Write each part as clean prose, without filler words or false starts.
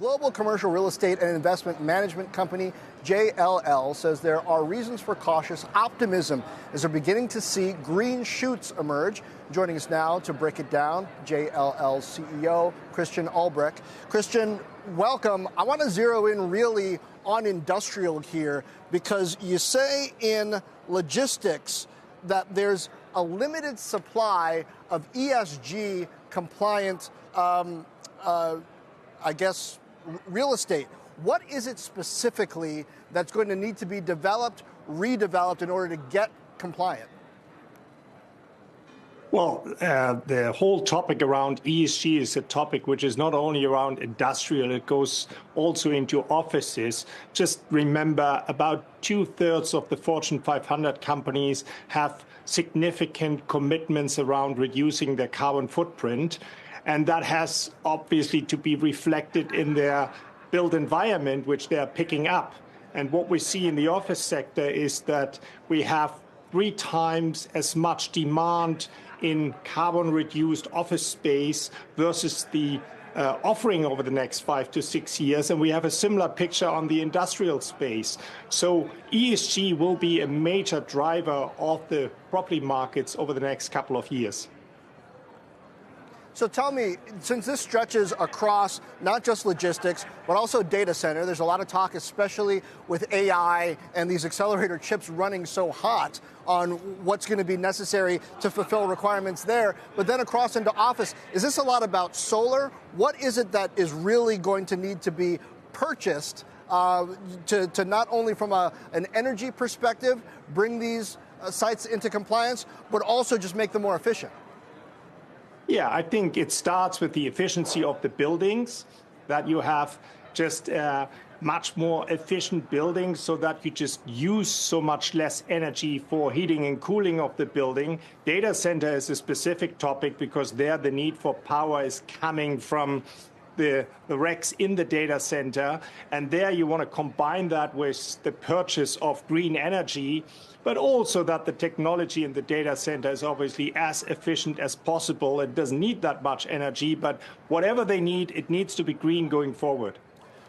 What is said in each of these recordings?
Global commercial real estate and investment management company JLL says there are reasons for cautious optimism as they're beginning to see green shoots emerge. Joining us now to break it down, JLL CEO Christian Ulbrich. Christian, welcome. I want to zero in really on industrial here because you say in logistics that there's a limited supply of ESG compliant, real estate. What is it specifically that's going to need to be developed, redeveloped in order to get compliant? Well, the whole topic around ESG is a topic which is not only around industrial, it goes also into offices. Just remember, about 2/3 of the Fortune 500 companies have significant commitments around reducing their carbon footprint. And that has obviously to be reflected in their built environment, which they're picking up. And what we see in the office sector is that we have 3 times as much demand in carbon-reduced office space versus the offering over the next 5 to 6 years. And we have a similar picture on the industrial space. So ESG will be a major driver of the property markets over the next couple of years. So tell me, since this stretches across not just logistics, but also data center, there's a lot of talk, especially with AI and these accelerator chips running so hot on what's going to be necessary to fulfill requirements there. But then across into office, is this a lot about solar? What is it that is really going to need to be purchased to not only from an energy perspective, bring these sites into compliance, but also just make them more efficient? Yeah, I think it starts with the efficiency of the buildings, that you have just much more efficient buildings so that you just use so much less energy for heating and cooling of the building. Data center is a specific topic because there the need for power is coming from the racks in the data center. And there you want to combine that with the purchase of green energy, but also that the technology in the data center is obviously as efficient as possible. It doesn't need that much energy, but whatever they need, it needs to be green going forward.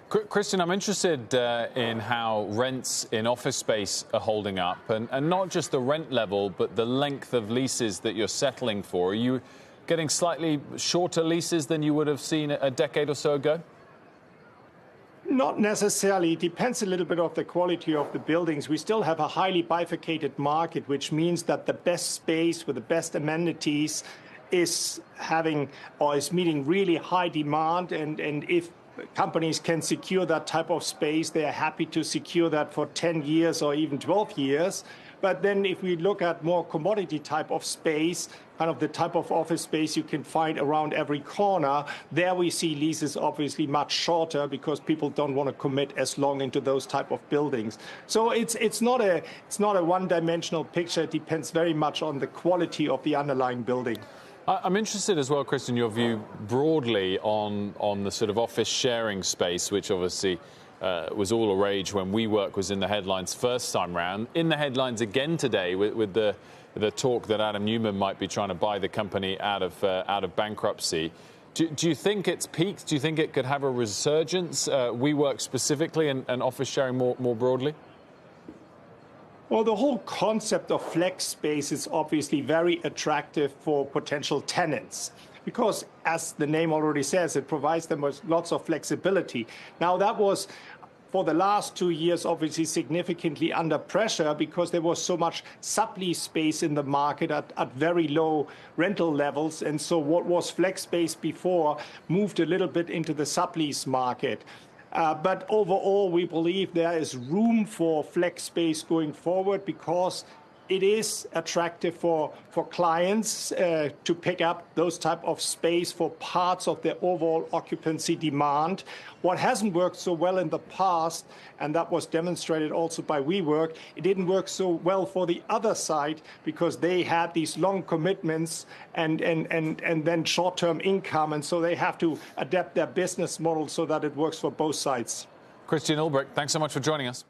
Christian, I'm interested in how rents in office space are holding up, and not just the rent level, but the length of leases that you're settling for. Are you getting slightly shorter leases than you would have seen a decade or so ago? Not necessarily. It depends a little bit on the quality of the buildings. We still have a highly bifurcated market, which means that the best space with the best amenities is meeting really high demand. And if companies can secure that type of space, they are happy to secure that for 10 years or even 12 years. But then if we look at more commodity type of space, kind of the type of office space you can find around every corner, there we see leases obviously much shorter because people don't want to commit as long into those type of buildings. So it's not a one-dimensional picture. It depends very much on the quality of the underlying building. I'm interested as well, Chris, in your view broadly on the sort of office sharing space, which obviously was all a rage when WeWork was in the headlines first time round. In the headlines again today with the talk that Adam Neumann might be trying to buy the company out of bankruptcy. Do you think it's peaked? Do you think it could have a resurgence, WeWork specifically, and office sharing more broadly? Well, the whole concept of flex space is obviously very attractive for potential tenants because, as the name already says, it provides them with lots of flexibility. Now, that was, for the last 2 years, obviously significantly under pressure because there was so much sublease space in the market at very low rental levels. And so what was flex space before moved a little bit into the sublease market. But overall, we believe there is room for flex space going forward because it is attractive for clients to pick up those type of space for parts of their overall occupancy demand. What hasn't worked so well in the past, and that was demonstrated also by WeWork, it didn't work so well for the other side because they had these long commitments and then short-term income, and so they have to adapt their business model so that it works for both sides. Christian Ulbrich, thanks so much for joining us.